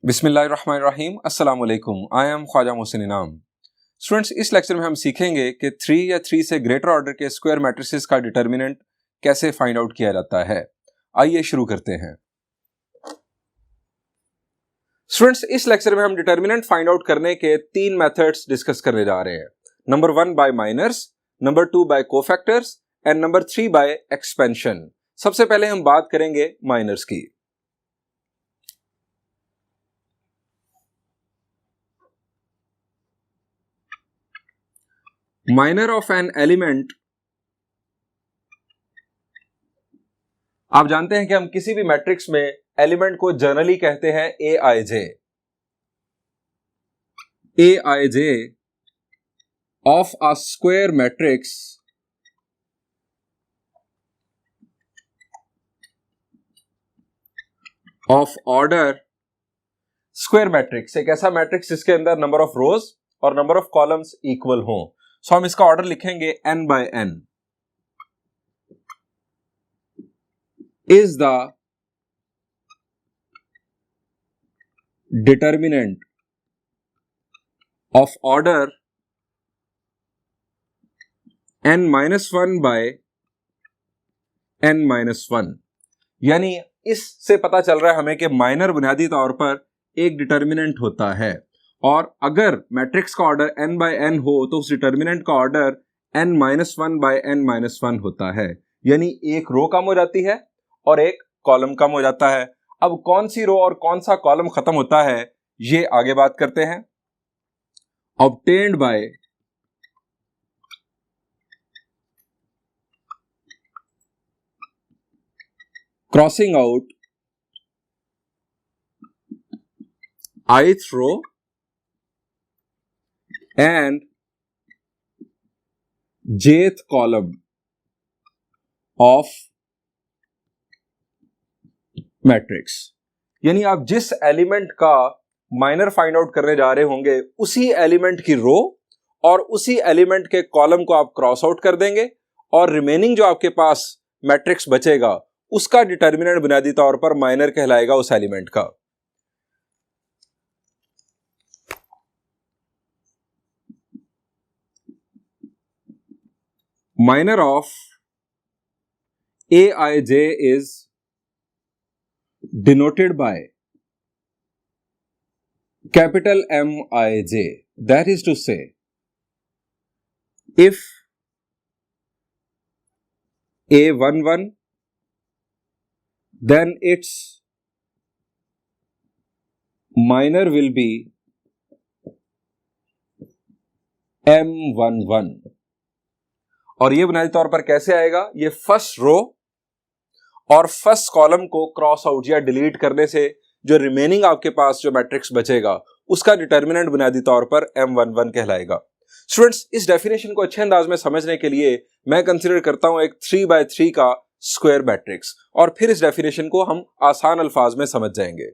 बिस्मिल्लाहिर्रहमानिर्रहीम अस्सलाम वालेकुम। आई एम ख्वाजा मोहसिन इनाम। स्टूडेंट्स, इस लेक्चर में हम सीखेंगे कि 3 या 3 से ग्रेटर ऑर्डर के स्क्वायर मैट्रिसेस का डिटर्मिनेंट कैसे फाइंड आउट किया जाता है। आइए शुरू करते हैं। स्टूडेंट्स, इस लेक्चर में हम डिटर्मिनेंट फाइंड आउट करने के 3 मेथड्स डिस्कस करने जा रहे हैं। Number 1 by minors, number 2 by cofactors and number 3 by expansion. सबसे पहले हम बात करेंगे माइनर्स की। माइनर ऑफ एन एलिमेंट, आप जानते हैं कि हम किसी भी मैट्रिक्स में एलिमेंट को जनरली कहते हैं A I J of a square matrix of order. Square matrix एक ऐसा मैट्रिक्स जिसके अंदर नंबर ऑफ रोज और नंबर ऑफ कॉलम्स इक्वल हो। सो हम इसका ऑर्डर लिखेंगे n by n is the determinant of order n minus 1 by n minus 1। यानी इससे पता चल रहा है हमें कि माइनर बुनियादी तौर पर एक डिटर्मिनेंट होता है, और अगर मैट्रिक्स का ऑर्डर n बाय n हो तो उस डिटर्मिनेंट का order n minus 1 by n minus 1 होता है। यानी एक रो कम हो जाती है और एक कॉलम कम हो जाता है। अब कौन सी रो और कौन सा कॉलम खत्म होता है ये आगे बात करते हैं। Obtained by crossing out ith row and jth column of matrix. यानी आप जिस एलिमेंट का माइनर फाइंड आउट करने जा रहे होंगे उसी एलिमेंट की रो और उसी एलिमेंट के कॉलम को आप क्रॉस आउट कर देंगे, और रिमेनिंग जो आपके पास मैट्रिक्स बचेगा उसका डिटर्मिनेंट बुनियादी तौर पर माइनर कहलाएगा उस एलिमेंट का। Minor of Aij is denoted by capital Mij. That is to say, if A11, then its minor will be M11। और ये बुनियादी तौर पर कैसे आएगा? ये फर्स्ट रो और फर्स्ट कॉलम को क्रॉस आउट या डिलीट करने से जो रिमेनिंग आपके पास जो मैट्रिक्स बचेगा उसका डिटर्मिनेंट बुनियादी तौर पर M11 कहलाएगा। स्टूडेंट्स, इस डेफिनेशन को अच्छे अंदाज में समझने के लिए मैं कंसीडर करता हूं एक 3 बाय 3 का स्क्वायर मैट्रिक्स, और फिर इस डेफिनेशन को हम आसान अल्फाज में समझ जाएंगे।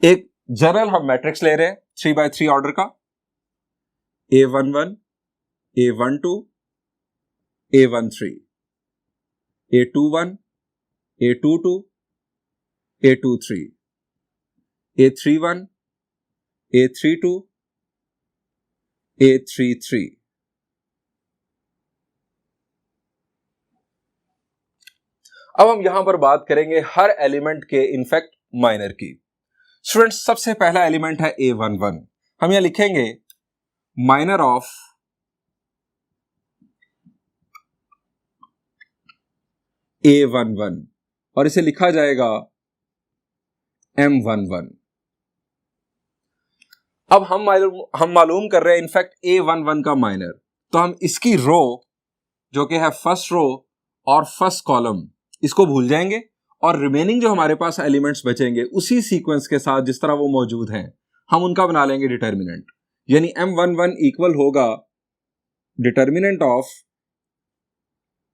एक जनरल हम मैट्रिक्स ले रहे हैं 3 बाय 3 ऑर्डर का, A11, A12, A13, A21, A22, A23, A31, A32, A33। अब हम यहां पर बात करेंगे हर एलिमेंट के इनफैक्ट माइनर की। स्टूडेंट्स, सबसे पहला एलिमेंट है A11। हम यहां लिखेंगे माइनर ऑफ A11 और इसे लिखा जाएगा M11। अब हम मालूम कर रहे हैं इनफैक्ट A11 का माइनर, तो हम इसकी रो जो कि है फर्स्ट रो और फर्स्ट कॉलम इसको भूल जाएंगे, और रिमेनिंग जो हमारे पास एलिमेंट्स बचेंगे उसी सीक्वेंस के साथ जिस तरह वो मौजूद हैं हम उनका बना लेंगे डिटर्मिनेंट। यानी M11 इक्वल होगा determinant of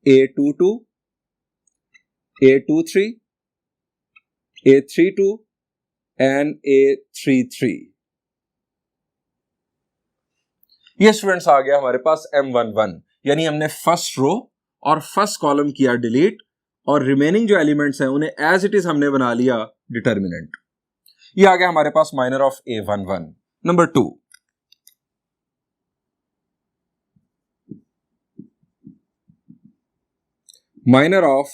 A22, A23, A32 and A33। ये स्टूडेंट्स आ गया हमारे पास M11, यानी हमने फर्स्ट रो और फर्स्ट कॉलम किया डिलीट और रिमेनिंग जो एलिमेंट्स हैं उन्हें एज इट इज हमने बना लिया डिटर्मिनेंट। ये आ गया हमारे पास minor of A11। Number 2, minor of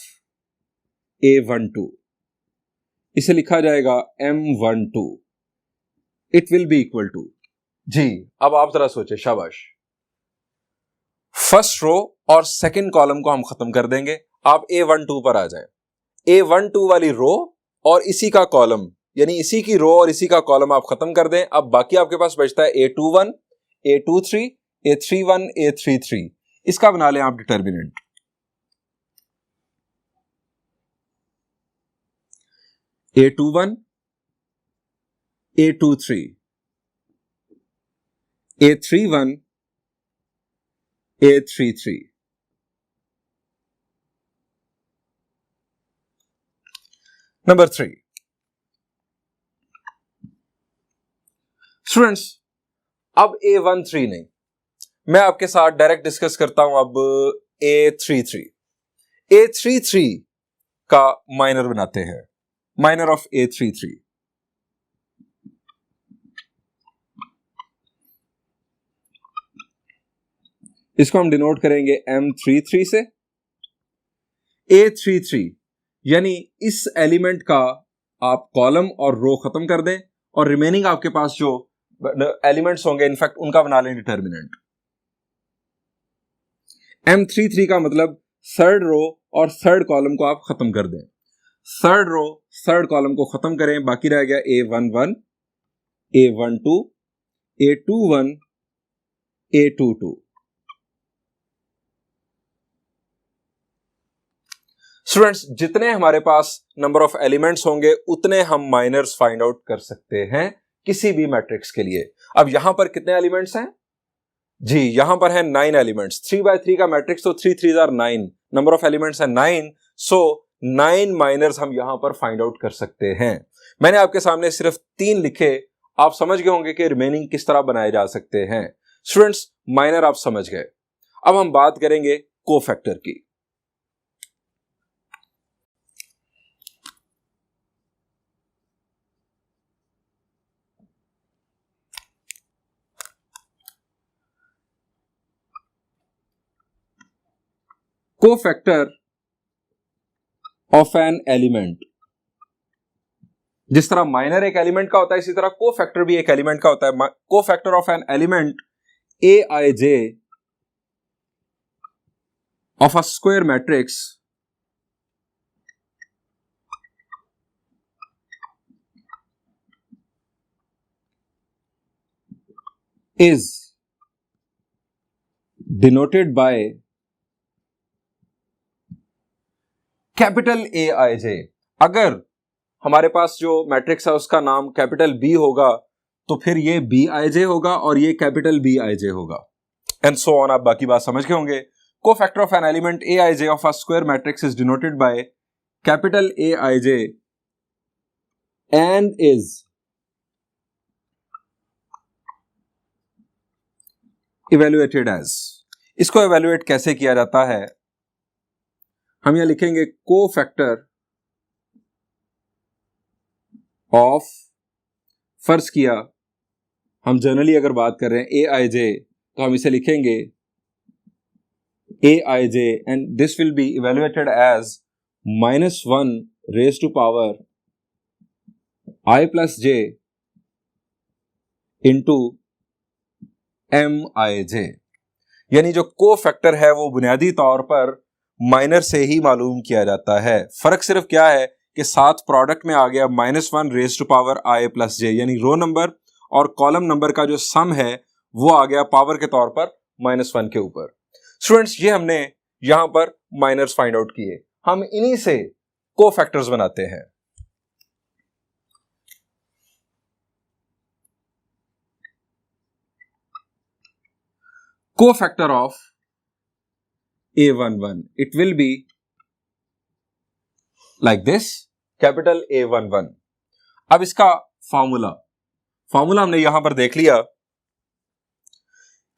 A12, इसे लिखा जाएगा M12। It will be equal to, जी अब आप जरा सोचे, शाबाश, फर्स्ट रो और सेकंड कॉलम को हम खत्म कर देंगे। आप A12 पर आ जाए, A12 वाली रो और इसी का कॉलम, यानी इसी की रो और इसी का कॉलम आप खत्म कर दें। अब बाकी आपके पास बचता है A21, A23, A31, A33। इसका बना लें आप determinant. A21, A23, A31, A33। Number 3, students अब A13 नहीं, मैं आपके साथ डायरेक्ट डिस्कस करता हूं अब A33। A33 का माइनर बनाते हैं, माइनर ऑफ A33। इसको हम डिनोट करेंगे M33 से। A33 यानी इस एलिमेंट का आप कॉलम और रो खत्म कर दें और रिमेनिंग आपके पास जो एलिमेंट्स होंगे इनफैक्ट उनका बना लें डिटर्मिनेंट। M33 का मतलब थर्ड रो और थर्ड कॉलम को आप खत्म कर दें। थर्ड रो थर्ड कॉलम को खत्म करें, बाकी रह गया A11, A12, A21, A22। Students जितने हमारे पास नंबर ऑफ एलिमेंट्स होंगे उतने हम माइनर्स फाइंड आउट कर सकते हैं किसी भी मैट्रिक्स के लिए। अब यहां पर कितने एलिमेंट्स हैं? जी यहां पर है 9 एलिमेंट्स। 3x3 का मैट्रिक्स तो 3 3s are 9, number of elements है 9, सो 9 माइनर्स हम यहां पर फाइंड आउट कर सकते हैं। मैंने आपके सामने सिर्फ 3 लिखे, आप समझ गए होंगे कि रिमेनिंग किस तरह बनाए जा सकते हैं। स्टूडेंट्स माइनर आप समझ गए, अब हम बात करेंगे कोफैक्टर की। कोफैक्टर ऑफ एन एलिमेंट, जिस तरह माइनर एक एलिमेंट का होता है इसी तरह कोफैक्टर भी एक एलिमेंट का होता है। Cofactor of an element Aij of a square matrix is denoted by capital Aij। अगर हमारे पास जो मैट्रिक्स है उसका नाम कैपिटल B होगा तो फिर ये Bij होगा और ये कैपिटल Bij होगा, एंड सो ऑन। आप बाकी बात समझ गए होंगे। Cofactor of an element Aij of a square matrix is denoted by capital Aij and is evaluated as. इसको इवेल्युएट कैसे किया जाता है? हम यहां लिखेंगे कोफैक्टर ऑफ, फर्ज किया हम जनरली अगर बात कर रहे हैं Aij तो हम इसे लिखेंगे Aij and this will be evaluated as -1 raise to power I plus j into Mij। यानी जो कोफैक्टर है वो बुनियादी तौर पर माइनर से ही मालूम किया जाता है। फर्क सिर्फ क्या है कि साथ प्रोडक्ट में आ गया -1 raise to power I plus j, यानी रो नंबर और कॉलम नंबर का जो सम है वो आ गया पावर के तौर पर -1 के ऊपर। स्टूडेंट्स ये हमने यहां पर माइनर्स फाइंड आउट किए, हम इन्हीं से कोफैक्टर्स बनाते हैं। Cofactor of A11, it will be like this, capital A11। अब इसका फॉर्मूला हमने यहां पर देख लिया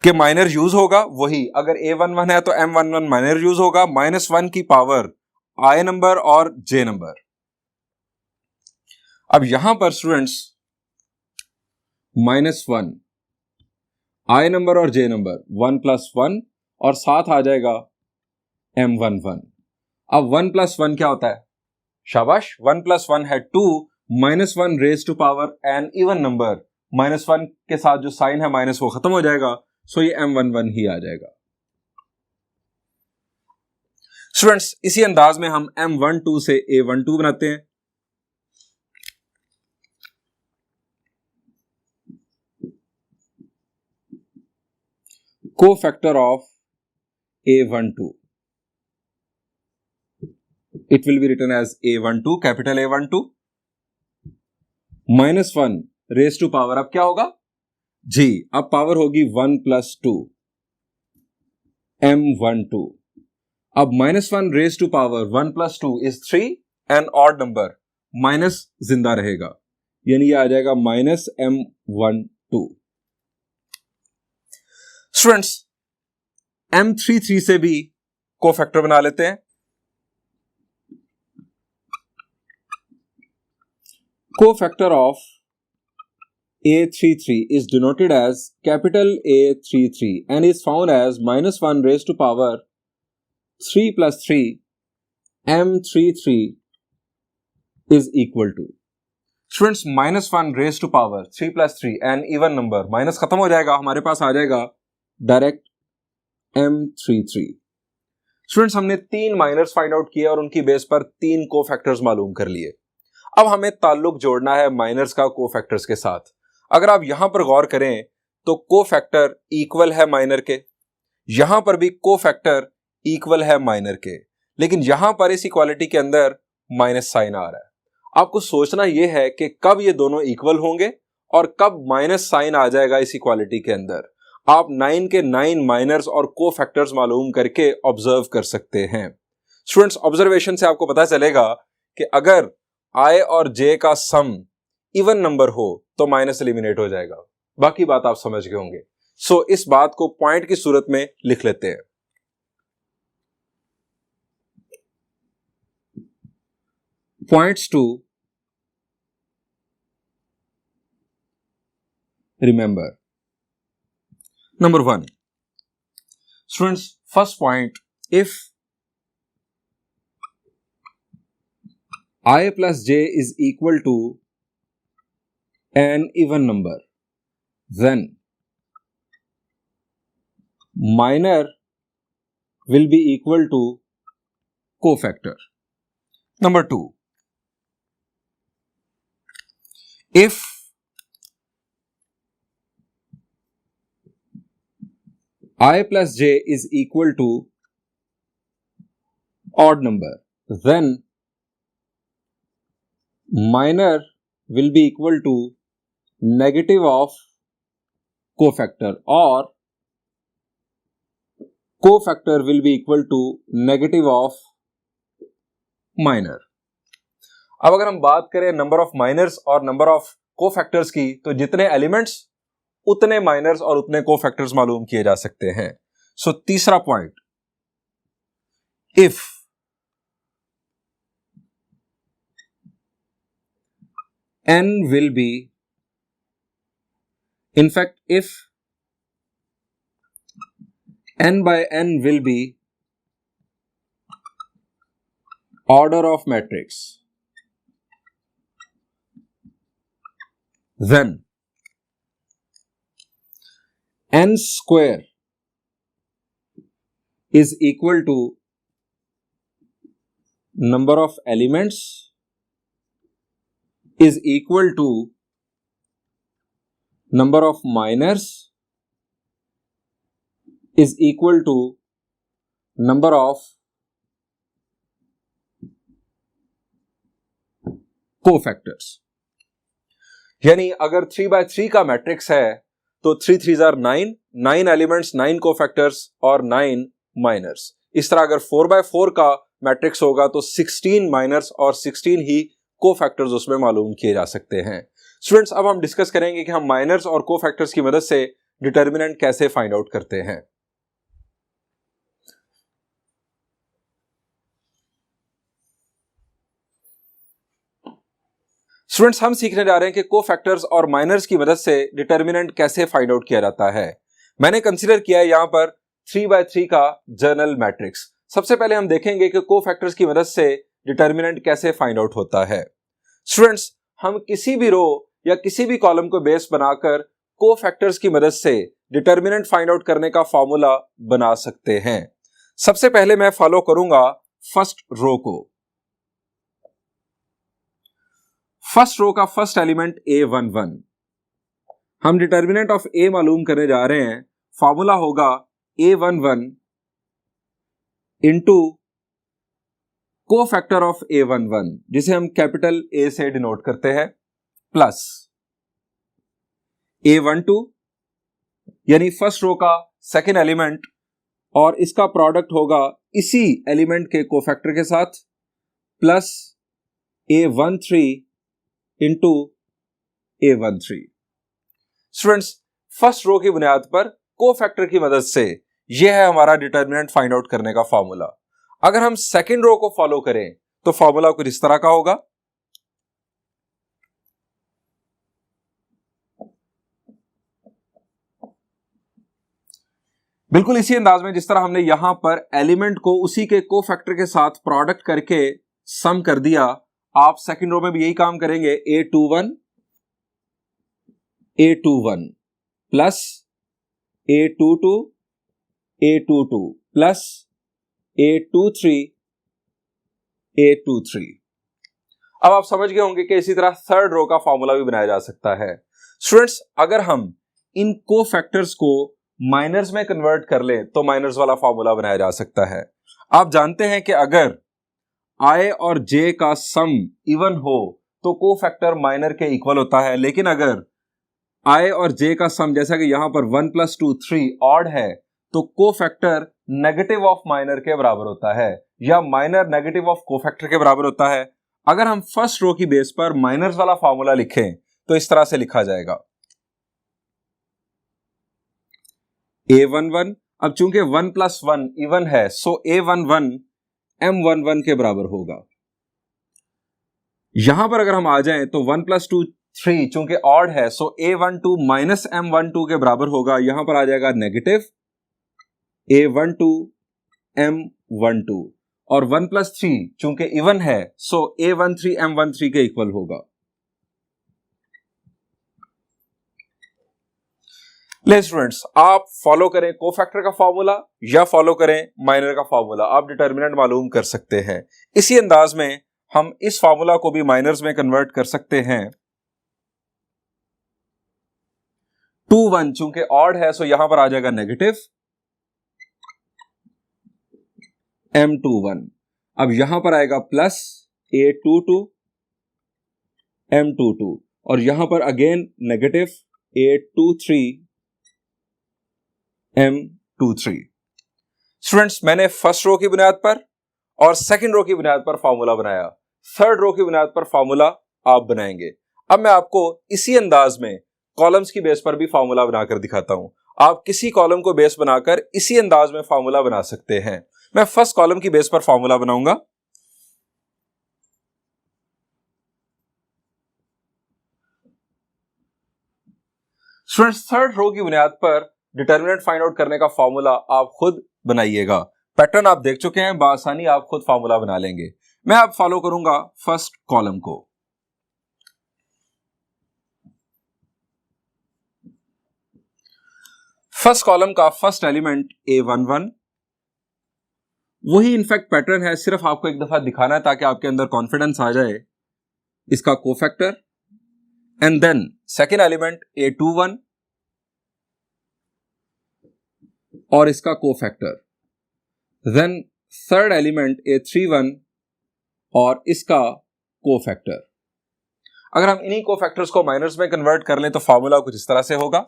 के माइनर यूज होगा वही, अगर A11 है तो M11 माइनर यूज होगा, -1 की पावर I नंबर और J नंबर। अब यहां पर स्टूडेंट्स -1 I नंबर और J नंबर 1 + 1 और साथ आ जाएगा M11। अब 1 + 1 क्या होता है? शाबाश, 1 + 1 है 2, -1 raise to power an even number, -1 के साथ जो साइन है माइनस वो खत्म हो जाएगा, सो ये M11 ही आ जाएगा। स्टूडेंट्स इसी अंदाज में हम M12 से A12 बनाते हैं। Co-factor of A12, it will be written as A12, capital A12, -1 raise to power, अब क्या होगा जी, अब पावर होगी 1 + 2 M12। अब -1 raise to power 1 + 2 is 3 and odd number, minus जिंदा रहेगा, यानी ये आ जाएगा -M12। स्टूडेंट्स M33 से भी कोफैक्टर बना लेते हैं। Cofactor of A33 is denoted as capital A33 and is found as -1 raised to power 3 + 3 M33 is equal to, students -1 raise to power 3 + 3 an even number, minus खत्म हो जाएगा, हमारे पास आ जाएगा डायरेक्ट M33। स्टूडेंट्स हमने 3 miners find out किए और उनकी base पर 3 कोफैक्टर्स मालूम कर लिए। अब हमें ताल्लुक जोड़ना है माइनर्स का कोफैक्टर्स के साथ। अगर आप यहां पर गौर करें तो कोफैक्टर इक्वल है माइनर के, यहां पर भी कोफैक्टर इक्वल है माइनर के, लेकिन यहां पर इस इक्वालिटी के अंदर माइनस साइन आ रहा है। आपको सोचना यह है कि कब ये दोनों इक्वल होंगे और कब माइनस साइन आ जाएगा इस इक्वालिटी के अंदर। आप 9 के 9 माइनर्स और कोफैक्टर्स मालूम करके ऑब्जर्व कर सकते हैं। स्टूडेंट्स ऑब्जर्वेशन से आपको पता चलेगा कि अगर I और J का सम इवन नंबर हो तो माइनस एलिमिनेट हो जाएगा, बाकी बात आप समझ गए होंगे। सो इस बात को पॉइंट की सूरत में लिख लेते हैं। Points to remember. Number 1, students first point, if I + J is equal to an even number, then minor will be equal to cofactor. Number 2, if I + J is equal to odd number, then minor will be equal to negative of cofactor, or cofactor will be equal to negative of minor। अब अगर हम बात करें number of minors और number of cofactors की, तो जितने elements उतने माइनर्स और उतने कोफैक्टर्स मालूम किए जा सकते हैं। सो तीसरा point, if n will be, in fact if n by n will be order of matrix, then n square is equal to number of elements is equal to number of minors is equal to number of cofactors. यानी अगर 3/3 का matrix है तो 3 3s are 9, 9 elements, 9 cofactors और 9 miners. इस तरह अगर 4/4 का मैट्रिक्स होगा तो 16 माइनर्स और 16 ही कोफैक्टर्स उसमें मालूम किए जा सकते हैं। स्टूडेंट्स अब हम डिस्कस करेंगे कि हम माइनर्स और कोफैक्टर्स की मदद से डिटर्मिनेंट कैसे फाइंड आउट करते हैं। स्टूडेंट्स, हम सीखने जा रहे हैं कि कोफैक्टर्स और माइनर्स की मदद से डिटर्मिनेंट कैसे फाइंड आउट किया जाता है। मैंने कंसीडर किया है यहां पर 3x3 का जर्नल मैट्रिक्स। सबसे पहले हम देखेंगे कि कोफैक्टर्स की मदद से डिटर्मिनेंट कैसे फाइंड आउट होता है। स्टूडेंट्स, हम किसी भी रो या किसी भी कॉलम को बेस बनाकर कोफैक्टर्स की मदद से डिटर्मिनेंट फाइंड आउट करने का फॉर्मूला बना सकते हैं। सबसे पहले मैं फॉलो करूंगा फर्स्ट रो को। फर्स्ट रो का फर्स्ट एलिमेंट A11। हम डिटर्मिनेंट ऑफ A मालूम करने जा रहे हैं। फॉर्मूला होगा A11 into cofactor of A11, जिसे हम कैपिटल A से डिनोट करते हैं, प्लस A12 यानी फर्स्ट रो का सेकेंड एलिमेंट, और इसका प्रोडक्ट होगा इसी एलिमेंट के कोफैक्टर के साथ, plus A13 into A13। Students, first row की बुनियाद पर कोफैक्टर की मदद से यह है हमारा डिटर्मिनेंट फाइंड आउट करने का फॉर्मूला। अगर हम सेकेंड रो को फॉलो करें तो फॉर्मूला कुछ इस तरह का होगा। बिल्कुल इसी अंदाज में जिस तरह हमने यहां पर एलिमेंट को उसी के कोफैक्टर के साथ प्रोडक्ट करके सम कर दिया, आप सेकेंड रो में भी यही काम करेंगे। A21 plus A22 plus A23 अब आप समझ गए होंगे कि इसी तरह थर्ड रो का फॉर्मूला भी बनाया जा सकता है। स्टूडेंट्स, अगर हम इन कोफैक्टर्स को माइनर्स में कन्वर्ट कर लें तो माइनर्स वाला फॉर्मूला बनाया जा सकता है। आप जानते हैं कि अगर I और J का सम इवन हो तो कोफैक्टर माइनर के इक्वल होता है, लेकिन अगर I और J का सम, जैसा कि यहां पर 1 + 2 3 ऑड है, तो कोफैक्टर नेगेटिव ऑफ माइनर के बराबर होता है, या माइनर नेगेटिव ऑफ कोफैक्टर के बराबर होता है। अगर हम फर्स्ट रो की बेस पर माइनर्स वाला फॉर्मूला लिखें तो इस तरह से लिखा जाएगा। A11, अब चूंकि 1 + 1 इवन है, सो A11 M11 के बराबर होगा। यहां पर अगर हम आ जाएं तो 1 + 2 3 चूंकि ऑड है, सो A12 - M12 के बराबर होगा। यहां पर आ जाएगा नेगेटिव A12 M12, और 1 + 3 चूंकि इवन है, सो A13 M13 के इक्वल होगा। ले स्टूडेंट्स, आप फॉलो करें कोफैक्टर का फॉर्मूला या फॉलो करें माइनर का फॉर्मूला, आप डिटर्मिनेंट मालूम कर सकते हैं। इसी अंदाज में हम इस फॉर्मूला को भी माइनर्स में कन्वर्ट कर सकते हैं। 21 चूंकि ऑड है, सो यहां पर आ जाएगा नेगेटिव M21। अब यहां पर आएगा प्लस A22 M22, और यहां पर again negative A23 M23। Students, मैंने फर्स्ट रो की बुनियाद पर और सेकंड रो की बुनियाद पर फॉर्मूला बनाया। थर्ड रो की बुनियाद पर फॉर्मूला आप बनाएंगे। अब मैं आपको इसी अंदाज में कॉलम्स की बेस पर भी फॉर्मूला बनाकर दिखाता हूं। आप किसी कॉलम को बेस बनाकर इसी अंदाज में फॉर्मूला बना सकते हैं। मैं फर्स्ट कॉलम की बेस पर फॉर्मूला बनाऊंगा। स्टूडेंट्स, थर्ड रो की बुनियाद पर डिटर्मिनेंट फाइंड आउट करने का फॉर्मूला आप खुद बनाइएगा। पैटर्न आप देख चुके हैं, बआसानी आप खुद फॉर्मूला बना लेंगे। मैं अब फॉलो करूंगा फर्स्ट कॉलम को। फर्स्ट कॉलम का फर्स्ट एलिमेंट A11, वही इनफैक्ट पैटर्न है, सिर्फ आपको एक दफा दिखाना है ताकि आपके अंदर कॉन्फिडेंस आ जाए। इसका cofactor, and then second element A21 और इसका cofactor, then third element A31 और इसका कोफैक्टर। अगर हम इन्हीं कोफैक्टर्स को माइनर्स में कन्वर्ट कर लें तो फॉर्मूला कुछ इस तरह से होगा।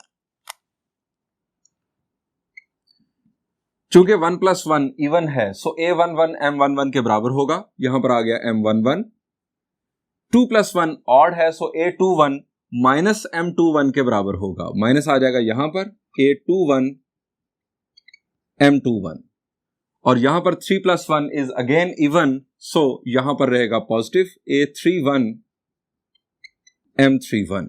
चूंकि 1 + 1 इवन है, सो A11 M11 के बराबर होगा। यहां पर आ गया M11। 2 + 1 ऑड है, सो A21 - M21 के बराबर होगा। माइनस आ जाएगा यहां पर, A21 M21 और यहां पर 3 + 1 इज अगेन इवन, सो यहां पर रहेगा पॉजिटिव A31 M31।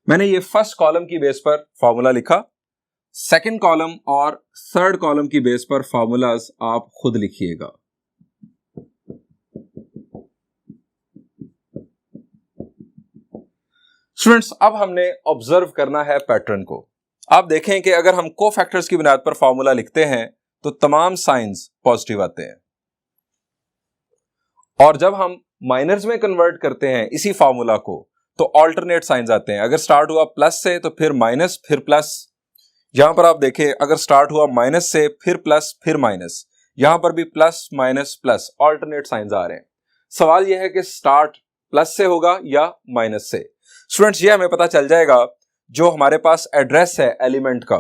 मैंने ये फर्स्ट कॉलम की बेस पर फॉर्मूला लिखा, सेकंड कॉलम और थर्ड कॉलम की बेस पर फॉर्मूलाज आप खुद लिखिएगा। स्टूडेंट्स, अब हमने ऑब्जर्व करना है पैटर्न को। आप देखें कि अगर हम कोफैक्टर्स की बुनियाद पर फॉर्मूला लिखते हैं तो तमाम साइंस पॉजिटिव आते हैं, और जब हम माइनर्स में कन्वर्ट करते हैं इसी फॉर्मूला को तो ऑल्टरनेट साइंस आते हैं। अगर स्टार्ट हुआ प्लस से तो फिर माइनस फिर प्लस। यहां पर आप देखें, अगर स्टार्ट हुआ माइनस से फिर प्लस फिर माइनस, यहां पर भी plus minus plus, alternate signs आ रहे हैं। सवाल यह है कि स्टार्ट प्लस से होगा या माइनस से। स्टूडेंट्स, ये हमें पता चल जाएगा जो हमारे पास एड्रेस है एलिमेंट का,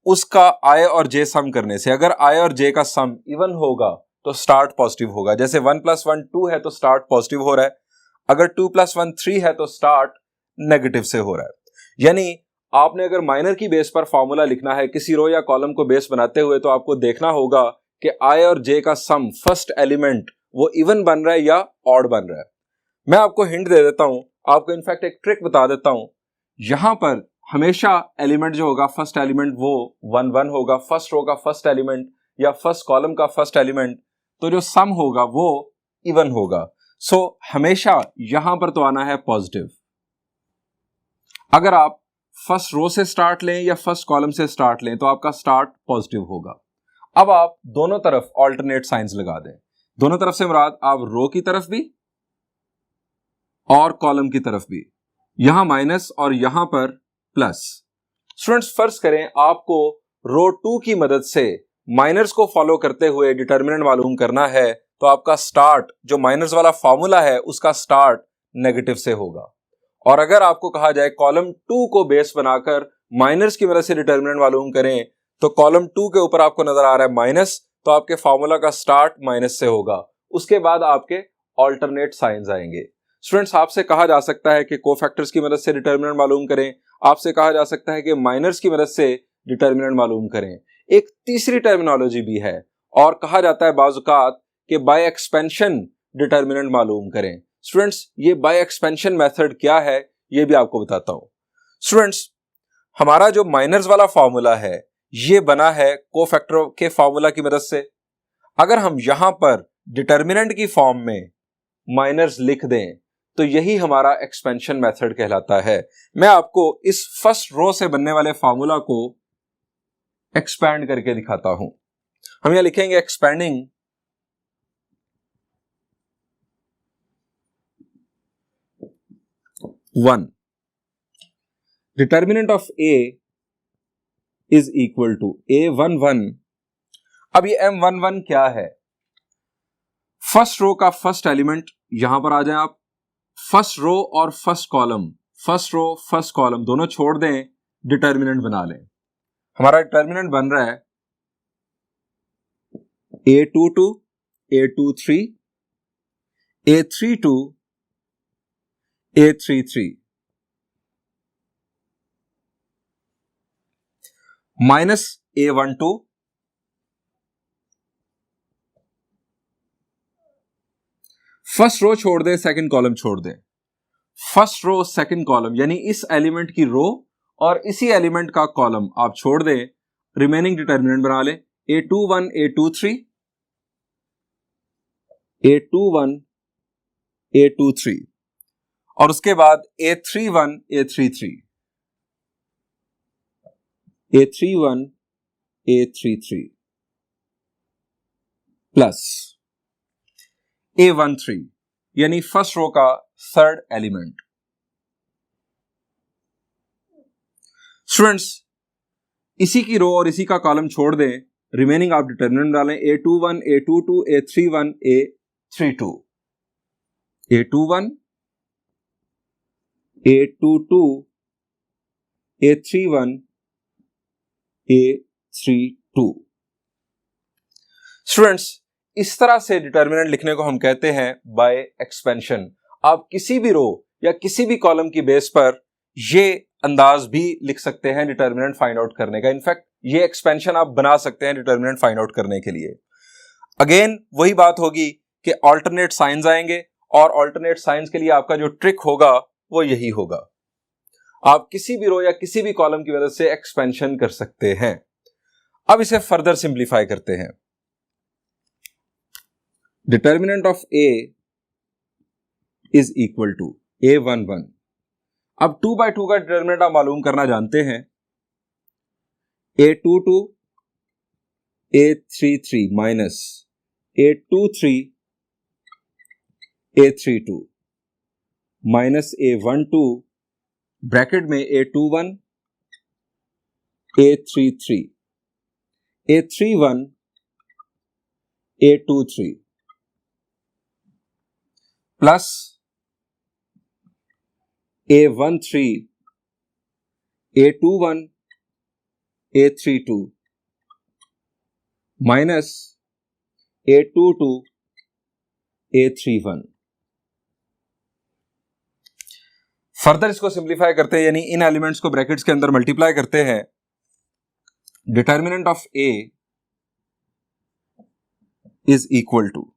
उसका आई और जे सम करने से। अगर आई और जे का सम इवन होगा तो स्टार्ट पॉजिटिव होगा। जैसे 1 + 1 2 है तो स्टार्ट पॉजिटिव हो रहा है, अगर 2 + 1 3 है तो स्टार्ट नेगेटिव से हो रहा है। यानी आपने अगर माइनर की बेस पर फॉर्मूला लिखना है किसी रो या कॉलम को बेस बनाते हुए, तो आपको देखना होगा कि आई और जे का सम फर्स्ट एलिमेंट वो इवन बन रहा है या ऑड बन रहा है। मैं आपको हिंट दे देता हूं, आपको इनफैक्ट एक ट्रिक बता देता हूं। यहां पर हमेशा एलिमेंट जो होगा, फर्स्ट एलिमेंट वो 1 1 होगा, फर्स्ट रो का फर्स्ट एलिमेंट या फर्स्ट कॉलम का फर्स्ट एलिमेंट, तो जो सम होगा वो इवन होगा। सो हमेशा यहां पर तो आना है पॉजिटिव। अगर आप फर्स्ट रो से स्टार्ट लें या फर्स्ट कॉलम से स्टार्ट लें तो आपका स्टार्ट पॉजिटिव होगा। अब आप दोनों तरफ ऑल्टरनेट साइंस लगा दें। दोनों तरफ से मुराद आप रो की तरफ भी और कॉलम की तरफ भी, यहां माइनस और यहां पर प्लस। स्टूडेंट्स, फर्ज करें आपको रो 2 की मदद से माइनर्स को फॉलो करते हुए डिटर्मिनेंट मालूम करना है, तो आपका स्टार्ट जो माइनर्स वाला फॉर्मूला है उसका स्टार्ट नेगेटिव से होगा। और अगर आपको कहा जाए कॉलम 2 को बेस बनाकर माइनर्स की मदद से डिटर्मिनेंट मालूम करें, तो कॉलम 2 के ऊपर आपको नजर आ रहा है माइनस, तो आपके फॉर्मूला का स्टार्ट माइनस से होगा। उसके बाद आपके ऑल्टरनेट साइंस आएंगे। स्टूडेंट्स, आपसे कहा जा सकता है कि कोफैक्टर्स की मदद से डिटर्मिनेंट मालूम करें, आपसे कहा जा सकता है कि माइनर्स की मदद से डिटर्मिनेंट मालूम करें। एक तीसरी टर्मिनोलॉजी भी है और कहा जाता है बाजुकात कि बाय एक्सपेंशन डिटर्मिनेंट मालूम करें। स्टूडेंट्स, ये बाय एक्सपेंशन मेथड क्या है ये भी आपको बताता हूं। स्टूडेंट्स, हमारा जो माइनर्स वाला फॉर्मूला है ये बना है कोफैक्टर के फॉर्मूला की मदद से। अगर हम यहां पर डिटर्मिनेंट की फॉर्म में माइनर्स लिख दें तो यही हमारा एक्सपेंशन मेथड कहलाता है। मैं आपको इस फर्स्ट रो से बनने वाले फॉर्मूला को एक्सपैंड करके दिखाता हूं। हम यहां लिखेंगे expanding one, determinant of A is equal to A11। अब ये M11 क्या है? फर्स्ट रो का फर्स्ट एलिमेंट, यहां पर आ जाएं आप, फर्स्ट रो और first column, first row first column दोनों छोड़ दें, डिटर्मिनेंट बना लें। हमारा डिटर्मिनेंट बन रहा है A22 A23 A32 A33 minus A12 first row छोड़ दें, सेकंड कॉलम छोड़ दें, फर्स्ट रो सेकंड कॉलम, यानी इस एलिमेंट की रो और इसी एलिमेंट का कॉलम आप छोड़ दें, रिमेनिंग डिटर्मिनेंट बना लें A21 A23 A21 A23 और उसके बाद A31 A33 A31 A33 plus A13, यानी फर्स्ट रो का थर्ड एलिमेंट। स्टूडेंट्स, इसी की रो और इसी का कॉलम छोड़ दें, रिमेनिंग आप डिटर्मिनेंट डालें A21 A22 A31 A32 A21 A22 A31 A32। Students, इस तरह से डिटर्मिनेंट लिखने को हम कहते हैं बाय एक्सपेंशन। आप किसी भी रो या किसी भी कॉलम की बेस पर ये अंदाज भी लिख सकते हैं डिटर्मिनेंट फाइंड आउट करने का। इनफैक्ट ये एक्सपेंशन आप बना सकते हैं डिटर्मिनेंट फाइंड आउट करने के लिए। अगेन वही बात होगी कि ऑल्टरनेट साइंस आएंगे और ऑल्टरनेट साइंस के लिए आपका जो ट्रिक होगा वो यही होगा, आप किसी भी रो या किसी भी कॉलम की मदद से एक्सपेंशन कर सकते हैं। अब इसे फर्दर सिंप्लीफाई करते हैं। Determinant of A is equal to A11। अब 2/2 का डिटर्मिनेंट आप मालूम करना जानते हैं, A22 A33 minus A23 A32 minus A12 bracket में A21 A33 A31 A23 plus A13 A21 A32 minus A22 A31। Further इसको सिंप्लीफाई करते हैं, यानी इन एलिमेंट्स को ब्रैकेट्स के अंदर मल्टीप्लाई करते हैं। Determinant of A is equal to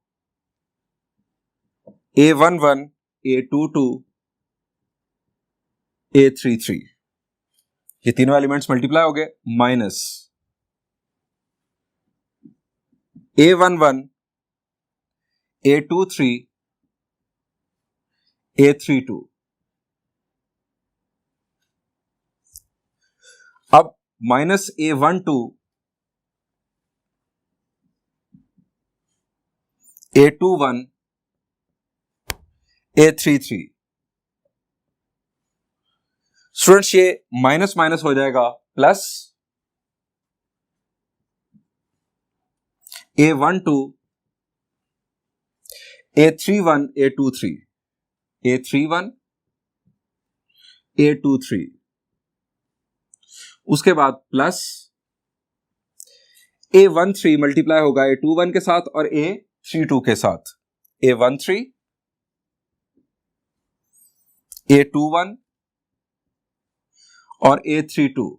A11 A22 A33, ये तीनों एलिमेंट्स मल्टीप्लाई हो गए, माइनस A11 A23 A32। अब minus A12 A21 A33। Students ये माइनस माइनस हो जाएगा, plus A12 A31 A23 A31 A23, उसके बाद प्लस A13 मल्टीप्लाई होगा A21 के साथ और A32 के साथ, A13 A21 और A32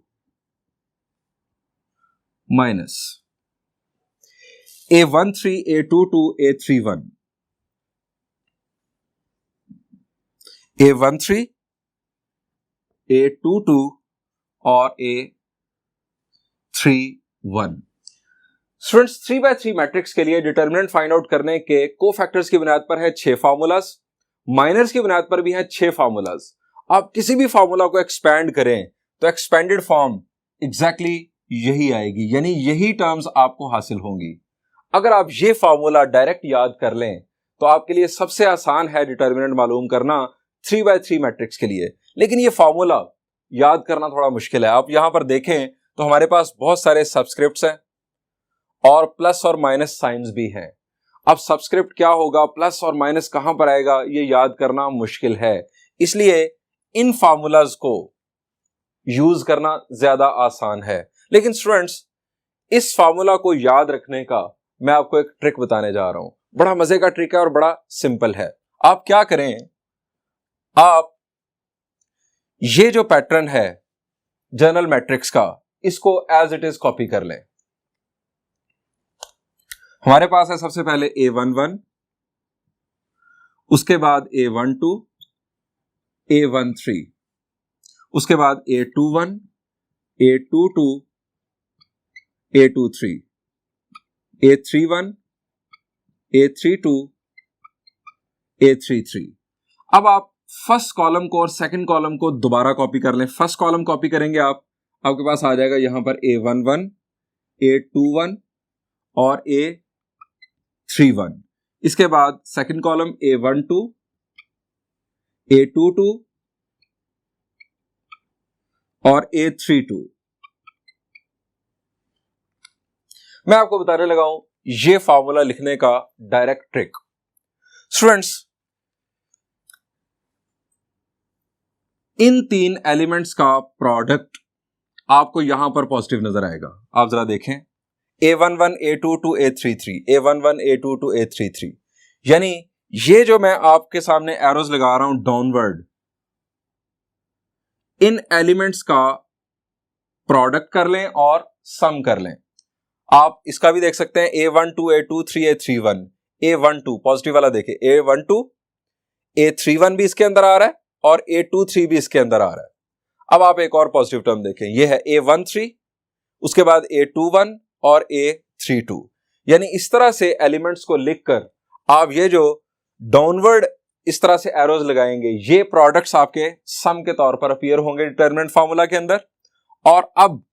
minus A13 A22 A31 A13 A22 और A31। स्टूडेंट्स 3/3 मैट्रिक्स के लिए डिटर्मिनेंट फाइंड आउट करने के कोफैक्टर्स की बुनियाद पर है 6 फार्मूलाज, माइनर्स की बुनियाद पर भी है 6 फार्मूलाज। आप किसी भी फार्मूला को एक्सपैंड करें तो एक्सपेंडेड फॉर्म एग्जैक्टली यही आएगी, यानी यही टर्म्स आपको हासिल होंगी। अगर आप ये फार्मूला डायरेक्ट याद कर लें तो आपके लिए सबसे आसान है डिटर्मिनेंट मालूम करना 3/3 मैट्रिक्स के लिए। लेकिन ये फार्मूला याद करना थोड़ा मुश्किल है। आप यहां पर देखें तो हमारे पास बहुत सारे सबस्क्रिप्ट्स हैं और प्लस और माइनस साइंस भी हैं। अब सबस्क्रिप्ट क्या होगा, प्लस और माइनस कहां पर आएगा, ये याद करना मुश्किल है। इसलिए इन फार्मूलाज को यूज करना ज्यादा आसान है। लेकिन स्टूडेंट्स इस फार्मूला को याद रखने का मैं आपको एक ट्रिक बताने जा रहा हूं। बड़ा मजे का ट्रिक है और बड़ा सिंपल है। आप क्या करें, आप ये जो पैटर्न है जनरल मैट्रिक्स का, इसको एज इट इज कॉपी कर लें। हमारे पास है सबसे पहले A11, उसके बाद A12 A13, उसके बाद A21 A22 A23 A31 A32 A33। अब आप फर्स्ट कॉलम को और सेकंड कॉलम को दोबारा कॉपी कर लें। फर्स्ट कॉलम कॉपी करेंगे आपके पास आ जाएगा यहां पर A11 A21 और A31। इसके बाद सेकंड कॉलम A12 A22 और A32। मैं आपको बताने लगा हूं ये फार्मूला लिखने का डायरेक्ट ट्रिक। स्टूडेंट्स इन तीन एलिमेंट्स का प्रोडक्ट आपको यहां पर पॉजिटिव नजर आएगा। आप जरा देखें A11 A22 A33 A11 A22 A33, यानी ये जो मैं आपके सामने एरोज लगा रहा हूं डाउनवर्ड, इन एलिमेंट्स का प्रोडक्ट कर लें और सम कर लें। आप इसका भी देख सकते हैं A12 A23 A31 A12 positive वाला देखें A12 A31 भी इसके अंदर आ रहा है और A23 भी इसके अंदर आ रहा है। अब आप एक और पॉजिटिव टर्म देखें, यह है A13, उसके बाद A21 और A32। यानी इस तरह से एलिमेंट्स को लिखकर आप ये जो डाउनवर्ड इस तरह से एरोज लगाएंगे, ये प्रोडक्ट्स आपके सम के तौर पर अपीयर होंगे डिटरमिनेंट फार्मूला के अंदर। और अब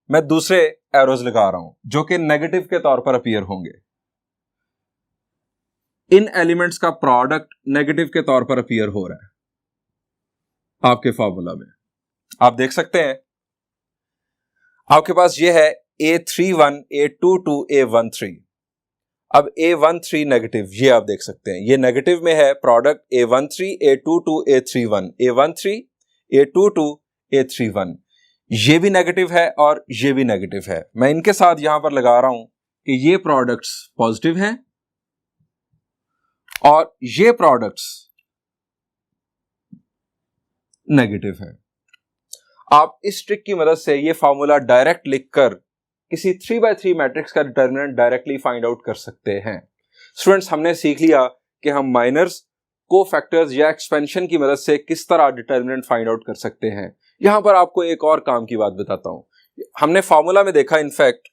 मैं दूसरे एरोज लगा रहा हूं जो कि नेगेटिव के तौर पर अपीयर होंगे। इन एलिमेंट्स का प्रोडक्ट नेगेटिव के तौर पर अपीयर हो रहा है आपके फार्मूला में। आप देख सकते हैं आपके पास ये है A31 A22 A13। अब A13 नेगेटिव, ये आप देख सकते हैं ये नेगेटिव में है product A13 A22 A31 A13 A22 A31। ये भी नेगेटिव है और ये भी नेगेटिव है। मैं इनके साथ यहां पर लगा रहा हूं कि ये प्रोडक्ट्स पॉजिटिव हैं और ये प्रोडक्ट्स नेगेटिव है। आप इस ट्रिक की मदद से ये फार्मूला डायरेक्ट लिखकर किसी 3x3 मैट्रिक्स का डिटरमिनेंट डायरेक्टली फाइंड आउट कर सकते हैं। स्टूडेंट्स, हमने सीख लिया कि हम माइनर्स, कोफैक्टर्स या एक्सपेंशन की मदद से किस तरह डिटरमिनेंट फाइंड आउट कर सकते हैं। यहां पर आपको एक और काम की बात बताता हूं। हमने फार्मूला में देखा इनफैक्ट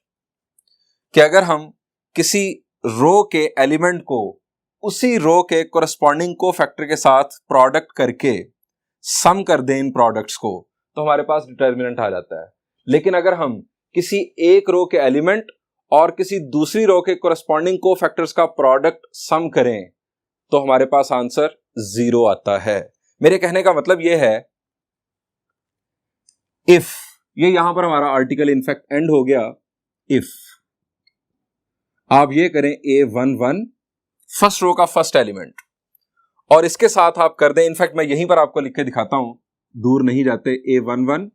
कि अगर हम किसी रो के एलिमेंट को उसी रो के कोरस्पॉन्डिंग कोफैक्टर के साथ प्रोडक्ट करके सम कर दें इन प्रोडक्ट्स को, तो हमारे पास डिटरमिनेंट आ जाता है। लेकिन अगर हम किसी एक रो के एलिमेंट और किसी दूसरी रो के कोरस्पॉन्डिंग कोफैक्टर्स का प्रोडक्ट सम करें तो हमारे पास आंसर 0 आता है। मेरे कहने का मतलब यह है, इफ, ये यहां पर हमारा आर्टिकल इनफैक्ट एंड हो गया। इफ आप ये करें A11 फर्स्ट रो का फर्स्ट एलिमेंट और इसके साथ आप कर दें, इनफैक्ट मैं यहीं पर आपको लिख के दिखाता हूं, दूर नहीं जाते, A11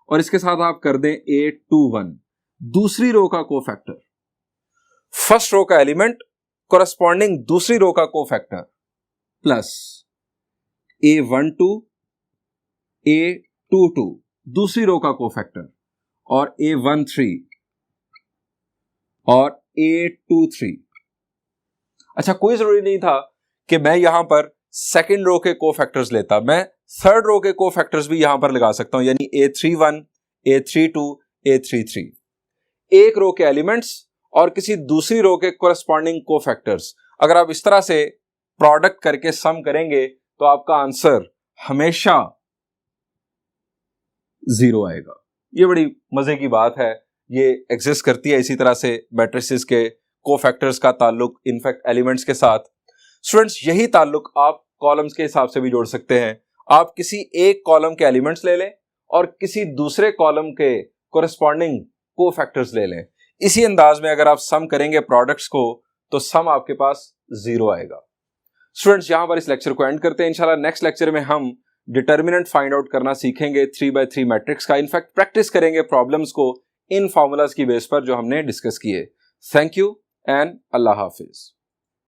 और इसके साथ आप कर दें A21 दूसरी रो का कोफैक्टर, फर्स्ट रो का एलिमेंट कोरस्पॉन्डिंग दूसरी रो का कोफैक्टर प्लस A12 A22 दूसरी रो का कोफैक्टर और A13 और A23। अच्छा, कोई जरूरी नहीं था कि मैं यहां पर सेकेंड रो के कोफैक्टर्स लेता, मैं थर्ड रो के कोफैक्टर्स भी यहां पर लगा सकता हूं, यानी A31 A32 A33। एक रो के एलिमेंट्स और किसी दूसरी रो के कोरस्पॉन्डिंग कोफैक्टर्स, अगर आप इस तरह से प्रोडक्ट करके सम करेंगे तो आपका आंसर हमेशा 0 आएगा। ये बड़ी मजे की बात है, ये एग्जिस्ट करती है इसी तरह से मैट्रिसेस के कोफैक्टर्स का ताल्लुक इनफैक्ट एलिमेंट्स के साथ। स्टूडेंट्स, यही ताल्लुक आप कॉलम्स के हिसाब से भी जोड़ सकते हैं। आप किसी एक कॉलम के एलिमेंट्स ले लें और किसी दूसरे कॉलम के कोरस्पॉन्डिंग कोफैक्टर्स ले लें। इसी अंदाज में अगर आप सम करेंगे प्रोडक्ट्स को तो सम आपके पास 0 आएगा। स्टूडेंट्स, यहां पर इस लेक्चर को एंड करते हैं। इंशाल्लाह नेक्स्ट लेक्चर में हम डिटरमिनेंट फाइंड आउट करना सीखेंगे 3x3 मैट्रिक्स का। इनफैक्ट प्रैक्टिस करेंगे प्रॉब्लम्स को इन फार्मूलाज की बेस पर जो हमने डिस्कस किए। Thank you and Allah Hafiz.